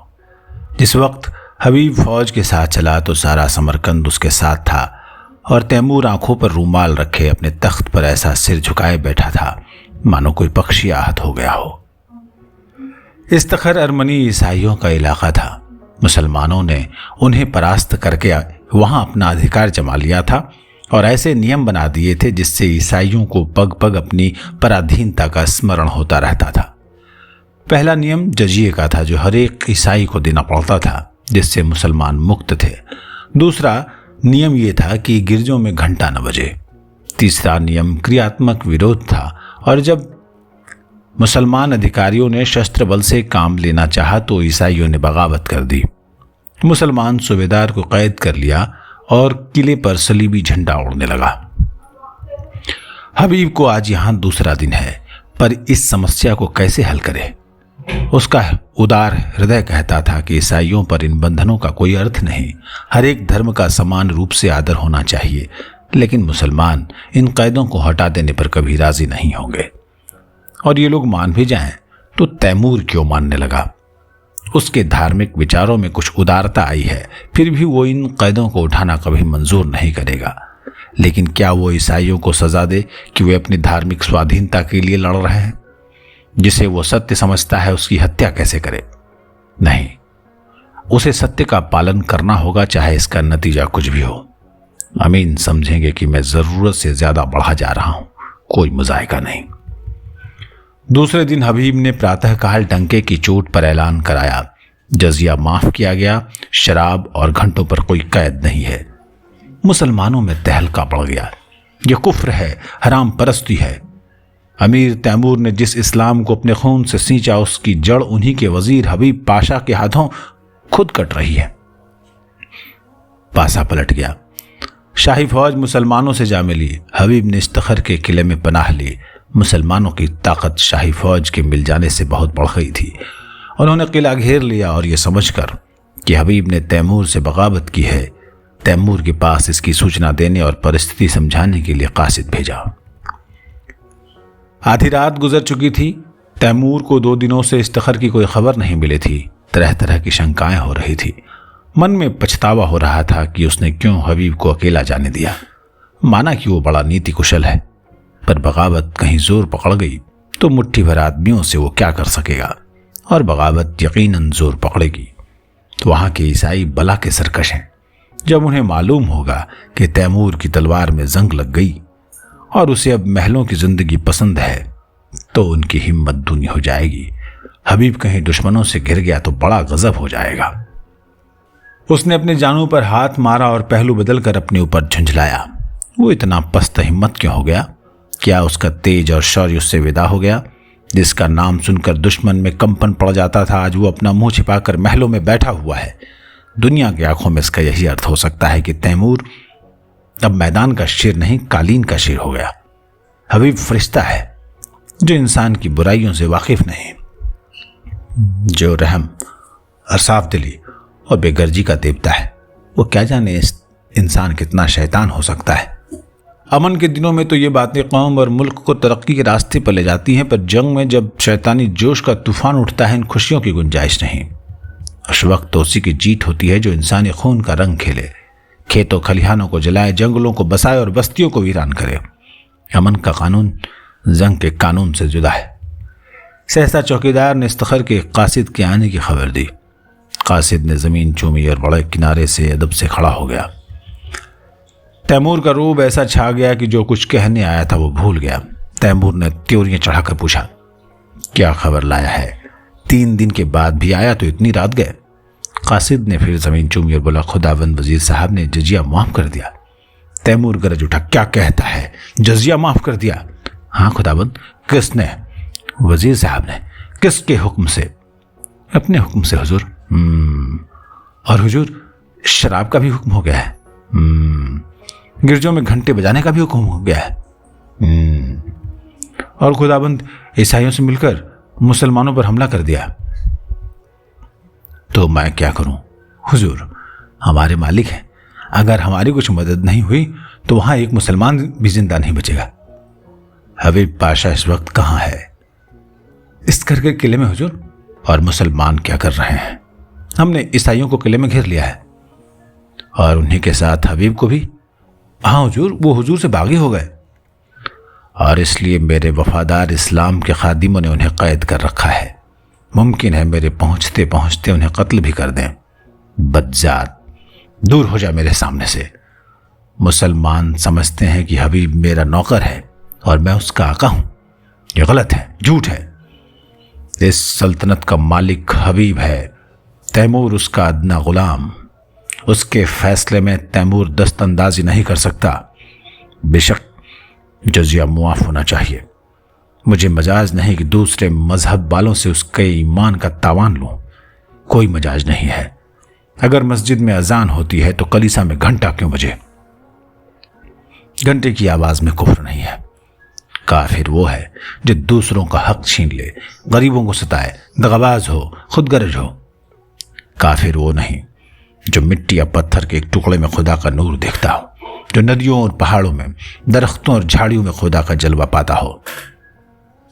जिस वक्त हबीब फौज के साथ चला तो सारा समरकंद उसके साथ था और तैमूर आंखों पर रूमाल रखे अपने तख्त पर ऐसा सिर झुकाए बैठा था मानो कोई पक्षी आहत हो गया हो। इस्तखर अरमनी ईसाइयों का इलाका था। मुसलमानों ने उन्हें परास्त करके वहां अपना अधिकार जमा लिया था और ऐसे नियम बना दिए थे जिससे ईसाइयों को पग पग अपनी पराधीनता का स्मरण होता रहता था। पहला नियम जजिए का था, जो हर एक ईसाई को देना पड़ता था, जिससे मुसलमान मुक्त थे। दूसरा नियम यह था कि गिरजों में घंटा न बजे। तीसरा नियम क्रियात्मक विरोध था और जब मुसलमान अधिकारियों ने शस्त्र बल से काम लेना चाहा तो ईसाइयों ने बगावत कर दी। मुसलमान सूबेदार को कैद कर लिया और किले पर सलीबी झंडा उड़ने लगा। हबीब को आज यहां दूसरा दिन है, पर इस समस्या को कैसे हल करे? उसका उदार हृदय कहता था कि ईसाइयों पर इन बंधनों का कोई अर्थ नहीं। हर एक धर्म का समान रूप से आदर होना चाहिए, लेकिन मुसलमान इन कैदों को हटा देने पर कभी राजी नहीं होंगे। और ये लोग मान भी जाएं तो तैमूर क्यों मानने लगा? उसके धार्मिक विचारों में कुछ उदारता आई है, फिर भी वो इन कैदों को उठाना कभी मंजूर नहीं करेगा। लेकिन क्या वो ईसाइयों को सजा दे कि वे अपनी धार्मिक स्वाधीनता के लिए लड़ रहे हैं? जिसे वो सत्य समझता है उसकी हत्या कैसे करे? नहीं, उसे सत्य का पालन करना होगा, चाहे इसका नतीजा कुछ भी हो। अमीन समझेंगे कि मैं जरूरत से ज्यादा बढ़ा जा रहा हूं, कोई मुजायका नहीं। दूसरे दिन हबीब ने प्रातःकाल डंके की चोट पर ऐलान कराया, जजिया माफ किया गया, शराब और घंटों पर कोई कैद नहीं है। मुसलमानों में तहलका बढ़ गया। यह कुफ्र है, हराम परस्ती है। अमीर तैमूर ने जिस इस्लाम को अपने खून से सींचा, उसकी जड़ उन्हीं के वजीर हबीब पाशा के हाथों खुद कट रही है। पासा पलट गया। शाही फौज मुसलमानों से जा मिली। हबीब ने इस्तखर के किले में पनाह ली। मुसलमानों की ताकत शाही फौज के मिल जाने से बहुत बढ़ गई थी। उन्होंने किला घेर लिया और यह समझकर कि हबीब ने तैमूर से बगावत की है, तैमूर के पास इसकी सूचना देने और परिस्थिति समझाने के लिए कासिद भेजा। आधी रात गुजर चुकी थी। तैमूर को 2 दिनों से इस्तखर की कोई खबर नहीं मिली थी। तरह तरह की शंकाएं हो रही थी। मन में पछतावा हो रहा था कि उसने क्यों हबीब को अकेला जाने दिया। माना कि वो बड़ा नीति कुशल है, पर बगावत कहीं जोर पकड़ गई तो मुट्ठी भर आदमियों से वो क्या कर सकेगा, और बगावत यकीनन जोर पकड़ेगी तो वहां के ईसाई बला के सरकश हैं। जब उन्हें मालूम होगा कि तैमूर की तलवार में जंग लग गई और उसे अब महलों की जिंदगी पसंद है, तो उनकी हिम्मत दूनी हो जाएगी। हबीब कहीं दुश्मनों से घिर गया तो बड़ा गजब हो जाएगा। उसने अपने जानू पर हाथ मारा और पहलू बदलकर अपने ऊपर झुंझलाया। वो इतना पस्त हिम्मत क्यों हो गया? क्या उसका तेज और शौर्य उससे विदा हो गया? जिसका नाम सुनकर दुश्मन में कंपन पड़ जाता था, आज वो अपना मुंह छिपाकर महलों में बैठा हुआ है। दुनिया की आंखों में इसका यही अर्थ हो सकता है कि तैमूर अब मैदान का शेर नहीं, कालीन का शेर हो गया। हबीब फरिश्ता है जो इंसान की बुराइयों से वाकिफ नहीं, जो रहम और साफ दिली और बेगर्जी का देवता है। वो क्या जाने इस इंसान कितना शैतान हो सकता है। अमन के दिनों में तो ये बातें कौम और मुल्क को तरक्की के रास्ते पर ले जाती हैं, पर जंग में जब शैतानी जोश का तूफान उठता है, इन खुशियों की गुंजाइश नहीं। उस वक्त तो उसी की जीत होती है जो इंसानी खून का रंग खेले, खेतों खलिहानों को जलाए, जंगलों को बसाए और बस्तियों को वीरान करे। अमन का कानून जंग के कानून से जुदा है। सहसा चौकीदार ने इस्तखर के कासिद के आने की खबर दी। कासिद ने जमीन चूमी और बड़े किनारे से अदब से खड़ा हो गया। तैमूर का रूप ऐसा छा गया कि जो कुछ कहने आया था वो भूल गया। तैमूर ने त्योरियां चढ़ाकर पूछा, क्या खबर लाया है? 3 दिन के बाद भी आया तो इतनी रात गए। कासिद ने फिर जमीन चूमी और बोला, खुदाबंद वजीर साहब ने जजिया माफ कर दिया। तैमूर गरज उठा, क्या कहता है? जजिया माफ कर दिया? हाँ खुदाबंद। किसने? वजीर साहब ने। किसके हुक्म से? अपने हुक्म से हुजूर। और हुजूर, शराब का भी हुक्म हो गया है? गिरजों में घंटे बजाने का भी हुक्म हो गया है? और खुदाबंद ईसाइयों से मिलकर मुसलमानों पर हमला कर दिया। तो मैं क्या करूं? हुजूर, हमारे मालिक हैं, अगर हमारी कुछ मदद नहीं हुई तो वहां एक मुसलमान भी जिंदा नहीं बचेगा। हबीब पाशा इस वक्त कहां है? इस घर के किले में हुजूर। और मुसलमान क्या कर रहे हैं? हमने ईसाइयों को किले में घेर लिया है। और उन्हीं के साथ हबीब को भी? हाँ हुजूर, वो हुजूर से बागी हो गए। और इसलिए मेरे वफादार इस्लाम के खादिमों ने उन्हें कैद कर रखा है। मुमकिन है मेरे पहुंचते पहुंचते उन्हें कत्ल भी कर दें। बदजात, दूर हो जा मेरे सामने से। मुसलमान समझते हैं कि हबीब मेरा नौकर है और मैं उसका आका हूं। यह गलत है, झूठ है। इस सल्तनत का मालिक हबीब है, तैमूर उसका अदना गुलाम। उसके फैसले में तैमूर दस्तंदाजी नहीं कर सकता। बेशक जजिया मुआफ होना चाहिए। मुझे मजाज नहीं कि दूसरे मजहब वालों से उसके ईमान का तावान लूं। कोई मजाज नहीं है। अगर मस्जिद में अजान होती है तो कलीसा में घंटा क्यों बजे? घंटे की आवाज में कुफ्र नहीं है। काफिर वो है जो दूसरों का हक छीन ले, गरीबों को सताए, दगाबाज हो, खुदगर्ज हो। काफिर वो नहीं जो मिट्टी या पत्थर के एक टुकड़े में खुदा का नूर देखता हो, जो नदियों और पहाड़ों में, दरख्तों और झाड़ियों में खुदा का जलवा पाता हो।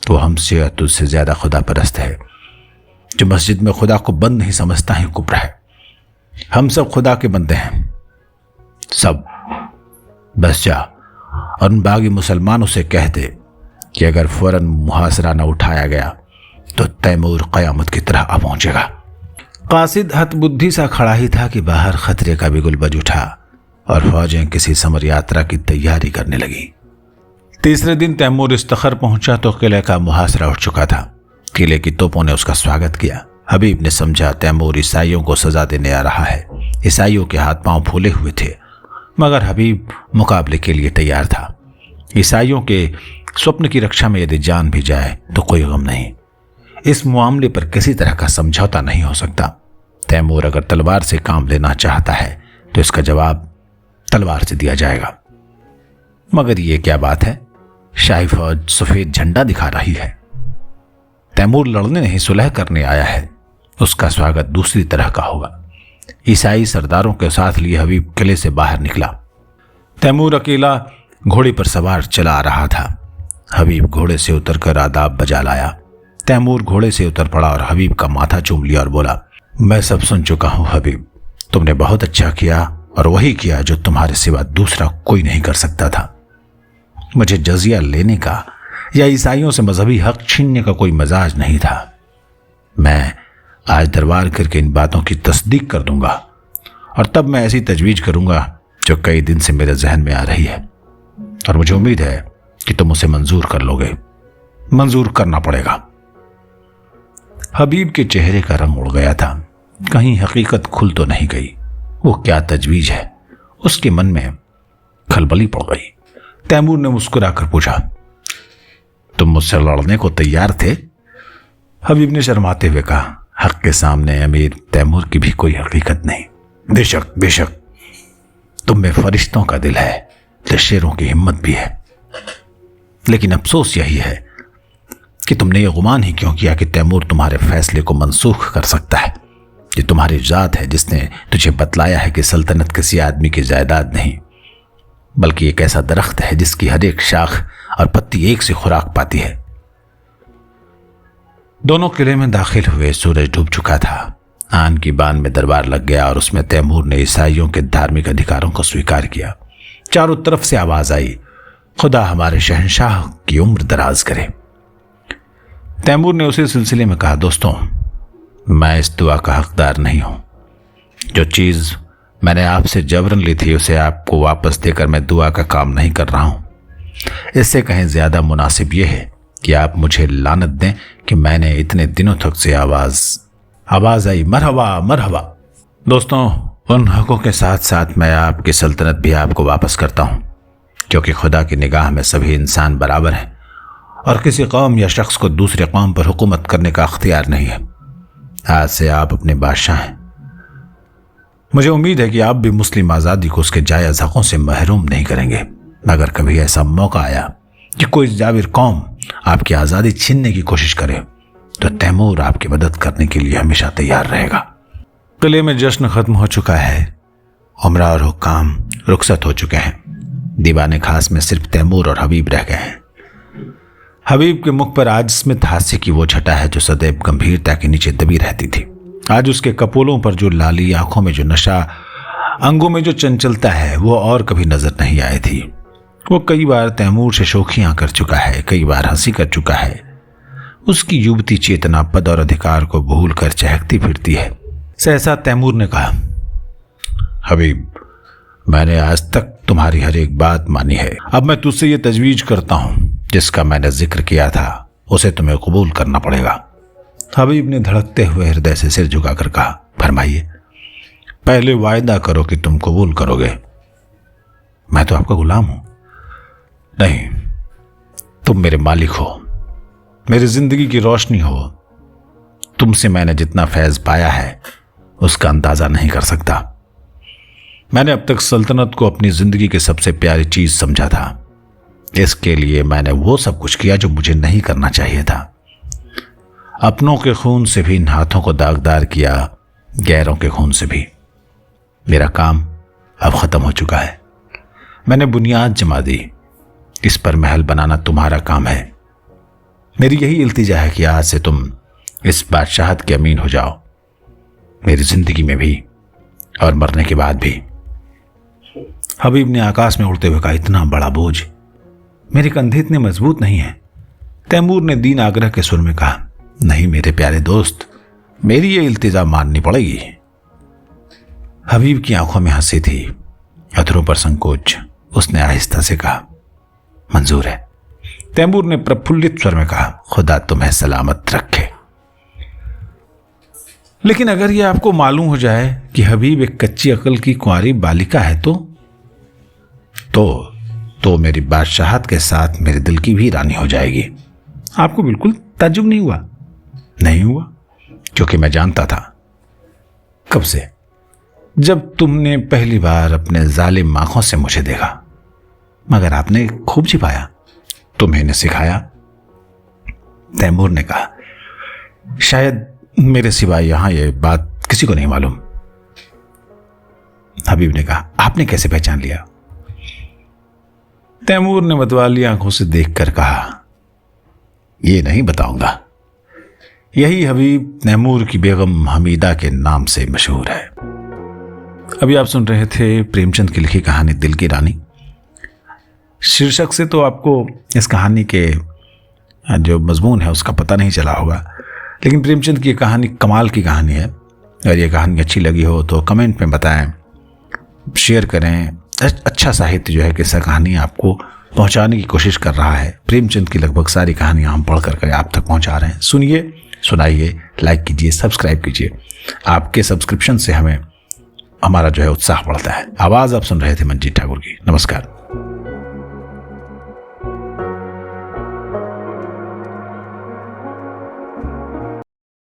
तो हमसे या तुझसे ज्यादा खुदा परस्त है। जो मस्जिद में खुदा को बंद नहीं समझता है कुफ्र है। हम सब खुदा के बंदे हैं, सब। बस जा और उन बागी मुसलमानों से कह दे कि अगर फौरन मुहासरा न उठाया गया तो तैमूर कयामत की तरह आ पहुंचेगा। कासिद हतबुद्धि सा खड़ा ही था कि बाहर खतरे का भी गुल बज उठा और फौजें किसी समर यात्रा की तैयारी करने लगी। तीसरे दिन तैमूर इस्तखर पहुंचा तो किले का मुहासरा उठ चुका था। किले की तोपों ने उसका स्वागत किया। हबीब ने समझा तैमूर ईसाइयों को सजा देने आ रहा है। ईसाइयों के हाथ पांव फूले हुए थे, मगर हबीब मुकाबले के लिए तैयार था। ईसाइयों के स्वप्न की रक्षा में यदि जान भी जाए तो कोई गम नहीं। इस मामले पर किसी तरह का समझौता नहीं हो सकता। तैमूर अगर तलवार से काम लेना चाहता है तो इसका जवाब तलवार से दिया जाएगा। मगर यह क्या बात है? शाही फौज सफेद झंडा दिखा रही है। तैमूर लड़ने नहीं सुलह करने आया है। उसका स्वागत दूसरी तरह का होगा। ईसाई सरदारों के साथ लिए हबीब किले से बाहर निकला। तैमूर अकेला घोड़े पर सवार चला आ रहा था। हबीब घोड़े से उतरकर आदाब बजा लाया। तैमूर घोड़े से उतर पड़ा और हबीब का माथा चूम लिया और बोला, मैं सब सुन चुका हूं हबीब। तुमने बहुत अच्छा किया और वही किया जो तुम्हारे सिवा दूसरा कोई नहीं कर सकता था। मुझे जजिया लेने का या ईसाइयों से मजहबी हक छीनने का कोई मजाज नहीं था। मैं आज दरबार करके इन बातों की तस्दीक कर दूंगा और तब मैं ऐसी तजवीज करूंगा जो कई दिन से मेरे जहन में आ रही है और मुझे उम्मीद है कि तुम उसे मंजूर कर लोगे। मंजूर करना पड़ेगा। हबीब के चेहरे का रंग उड़ गया था। कहीं हकीकत खुल तो नहीं गई। वो क्या तजवीज है? उसके मन में खलबली पड़ गई। तैमूर ने मुस्कुराकर पूछा, तुम मुझसे लड़ने को तैयार थे? हबीब ने शर्माते हुए कहा, हक के सामने अमीर तैमूर की भी कोई हकीकत नहीं। बेशक बेशक, तुम में फरिश्तों का दिल है तो शेरों की हिम्मत भी है। लेकिन अफसोस यही है कि तुमने ये गुमान ही क्यों किया कि तैमूर तुम्हारे फैसले को मनसूख कर सकता है। ये तुम्हारी जात है जिसने तुझे बतलाया है कि सल्तनत किसी आदमी की जायदाद नहीं, बल्कि एक ऐसा दरख्त है जिसकी हर एक शाख और पत्ती एक से खुराक पाती है। दोनों किले में दाखिल हुए। सूरज डूब चुका था। आन की बान में दरबार लग गया और उसमें तैमूर ने ईसाइयों के धार्मिक अधिकारों को स्वीकार किया। चारों तरफ से आवाज आई, खुदा हमारे शहंशाह की उम्र दराज करे। तैमूर ने उसी सिलसिले में कहा, दोस्तों, मैं इस दुआ का हकदार नहीं हूं। जो चीज मैंने आपसे जबरन ली थी उसे आपको वापस देकर मैं दुआ का काम नहीं कर रहा हूं। इससे कहीं ज्यादा मुनासिब यह है कि आप मुझे लानत दें कि मैंने इतने दिनों तक से आवाज आई, मरहबा मरहबा। दोस्तों, उन हकों के साथ साथ मैं आपकी सल्तनत भी आपको वापस करता हूं, क्योंकि खुदा की निगाह में सभी इंसान बराबर हैं और किसी कौम या शख्स को दूसरे कौम पर हुकूमत करने का अख्तियार नहीं है। आज से आप अपने बादशाह हैं। मुझे उम्मीद है कि आप भी मुस्लिम आज़ादी को उसके जायज़ हकों से महरूम नहीं करेंगे। अगर कभी ऐसा मौका आया कि कोई जाबिर कौम आपकी आज़ादी छीनने की कोशिश करे तो तैमूर आपकी मदद करने के लिए हमेशा तैयार रहेगा। किले में जश्न खत्म हो चुका है। उमरा और हुक्काम रुखसत हो चुके हैं। दीवाने खास में सिर्फ तैमूर और हबीब रह गए हैं। हबीब के मुख पर आज स्मित हास्य की वो छटा है जो सदैव गंभीरता के नीचे दबी रहती थी। आज उसके कपोलों पर जो लाली, आंखों में जो नशा, अंगों में जो चंचलता है, वो और कभी नजर नहीं आई थी। वो कई बार तैमूर से शोखियां कर चुका है, कई बार हंसी कर चुका है। उसकी युवती चेतना पद और अधिकार को भूल कर चहकती फिरती है। सहसा तैमूर ने कहा, हबीब, मैंने आज तक तुम्हारी हर एक बात मानी है। अब मैं तुझसे ये तजवीज करता हूं, जिसका मैंने जिक्र किया था उसे तुम्हें कबूल करना पड़ेगा। हबीब ने धड़कते हुए हृदय से सिर झुकाकर कहा, फरमाइए। पहले वायदा करो कि तुम कबूल करोगे। मैं तो आपका गुलाम हूं। नहीं, तुम मेरे मालिक हो, मेरी जिंदगी की रोशनी हो। तुमसे मैंने जितना फैज पाया है उसका अंदाजा नहीं कर सकता। मैंने अब तक सल्तनत को अपनी जिंदगी की सबसे प्यारी चीज समझा था। इसके लिए मैंने वो सब कुछ किया जो मुझे नहीं करना चाहिए था। अपनों के खून से भी इन हाथों को दागदार किया, गैरों के खून से भी। मेरा काम अब खत्म हो चुका है। मैंने बुनियाद जमा दी। इस पर महल बनाना तुम्हारा काम है। मेरी यही इल्तिजा है कि आज से तुम इस बादशाहत के अमीन हो जाओ, मेरी जिंदगी में भी और मरने के बाद भी। हबीब ने आकाश में उड़ते हुए कहा, इतना बड़ा बोझ मेरे कंधे इतने मजबूत नहीं है। तैमूर ने दीन आग्रह के सुर में कहा, नहीं मेरे प्यारे दोस्त, मेरी ये इल्तिजा माननी पड़ेगी। हबीब की आंखों में हंसी थी, अधरों पर संकोच। उसने आहिस्ता से कहा, मंजूर है। तैमूर ने प्रफुल्लित स्वर में कहा, खुदा तुम्हें सलामत रखे। लेकिन अगर यह आपको मालूम हो जाए कि हबीब एक कच्ची अकल की कुंवारी बालिका है तो मेरी बादशाहत के साथ मेरे दिल की भी रानी हो जाएगी। आपको बिल्कुल ताज्जुब नहीं हुआ? नहीं हुआ, क्योंकि मैं जानता था। कब से? जब तुमने पहली बार अपने जालिम आंखों से मुझे देखा। मगर आपने खूब छिपाया, तुम्हें ने सिखाया। तैमूर ने कहा, शायद मेरे सिवाय यहां यह बात किसी को नहीं मालूम। हबीब ने कहा, आपने कैसे पहचान लिया? तैमूर ने मतवाली आंखों से देखकर कहा, यह नहीं बताऊंगा। यही हबीब तैमूर की बेगम हमीदा के नाम से मशहूर है। अभी आप सुन रहे थे प्रेमचंद की लिखी कहानी दिल की रानी। शीर्षक से तो आपको इस कहानी के जो मजमून है उसका पता नहीं चला होगा, लेकिन प्रेमचंद की कहानी कमाल की कहानी है। अगर ये कहानी अच्छी लगी हो तो कमेंट में बताएं, शेयर करें। अच्छा साहित्य जो है, किस्सा कहानी आपको पहुंचाने की कोशिश कर रहा है। प्रेमचंद की लगभग सारी कहानियां हम पढ़ करके आप तक पहुंचा रहे हैं। सुनिए, सुनाइए, लाइक कीजिए, सब्सक्राइब कीजिए। आपके सब्सक्रिप्शन से हमारा जो है उत्साह बढ़ता है। आवाज़ आप सुन रहे थे मंजीत ठाकुर की। नमस्कार।